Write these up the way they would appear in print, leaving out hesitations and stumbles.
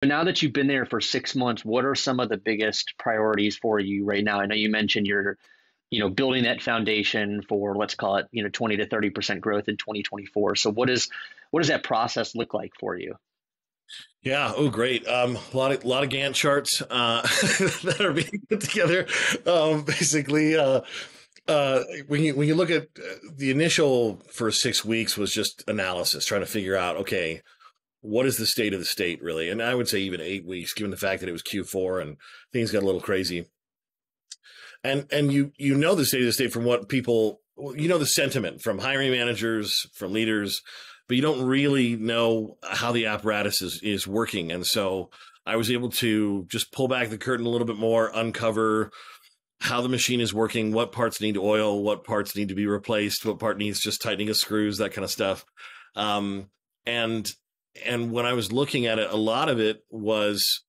But now that you've been there for 6 months, what are some of the biggest priorities for you right now? I know you mentioned you're, building that foundation for, let's call it, 20 to 30% growth in 2024. So what does that process look like for you? Yeah. Oh, great. A lot of Gantt charts that are being put together. Basically, when you look at the initial first 6 weeks was just analysis, trying to figure out, okay, what is the state of the state really? And I would say even 8 weeks, given the fact that it was Q4 and things got a little crazy. And you know the state of the state from what people, you know, the sentiment from hiring managers, from leaders, but you don't really know how the apparatus is working. And so I was able to just pull back the curtain a little bit more, uncover how the machine is working, what parts need oil, what parts need to be replaced, what part needs just tightening of screws, that kind of stuff. Um, and and when I was looking at it, a lot of it was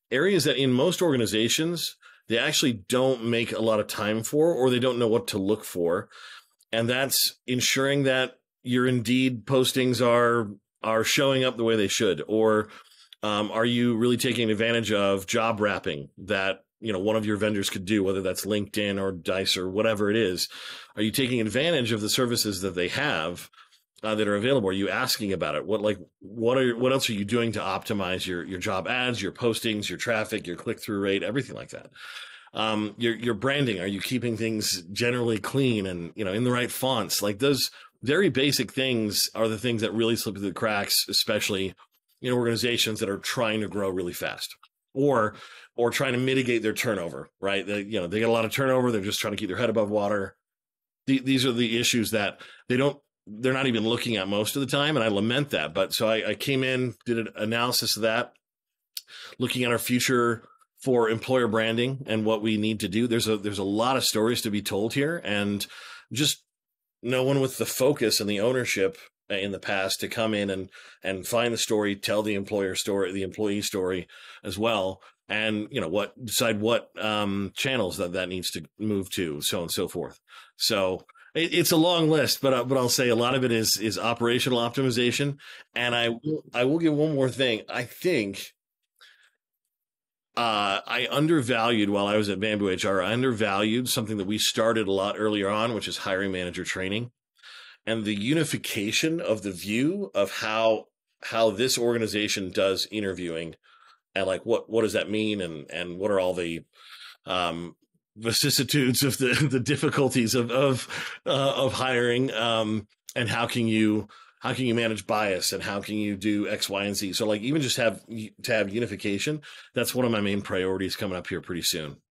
areas that in most organizations they actually don't make a lot of time for, or they don't know what to look for, and that's ensuring that your Indeed postings are showing up the way they should, or are you really taking advantage of job wrapping that one of your vendors could do, whether that's LinkedIn or Dice or whatever it is? Are you taking advantage of the services that they have that are available? Are you asking about it? What else are you doing to optimize your job ads, your postings, your traffic, your click through rate, everything like that? Your branding. Are you keeping things generally clean and in the right fonts? Like those very basic things are the things that really slip through the cracks, especially in organizations that are trying to grow really fast or trying to mitigate their turnover. Right? They get a lot of turnover. They're just trying to keep their head above water. These are the issues that they're not even looking at most of the time. And I lament that. But so I came in, did an analysis of that, looking at our future for employer branding and what we need to do. There's a lot of stories to be told here, and just no one with the focus and the ownership in the past to come in and find the story, tell the employer story, the employee story as well. And decide what channels that needs to move to, so on and so forth. So it's a long list, but I'll say a lot of it is operational optimization. And I will give one more thing. I think I undervalued, while I was at Bamboo HR, I undervalued something that we started a lot earlier on, which is hiring manager training, and the unification of the view of how this organization does interviewing, and like what does that mean, and what are all the vicissitudes of the difficulties of hiring, and how can you manage bias, and how can you do X, Y, and Z? So like even just have unification. That's one of my main priorities coming up here pretty soon.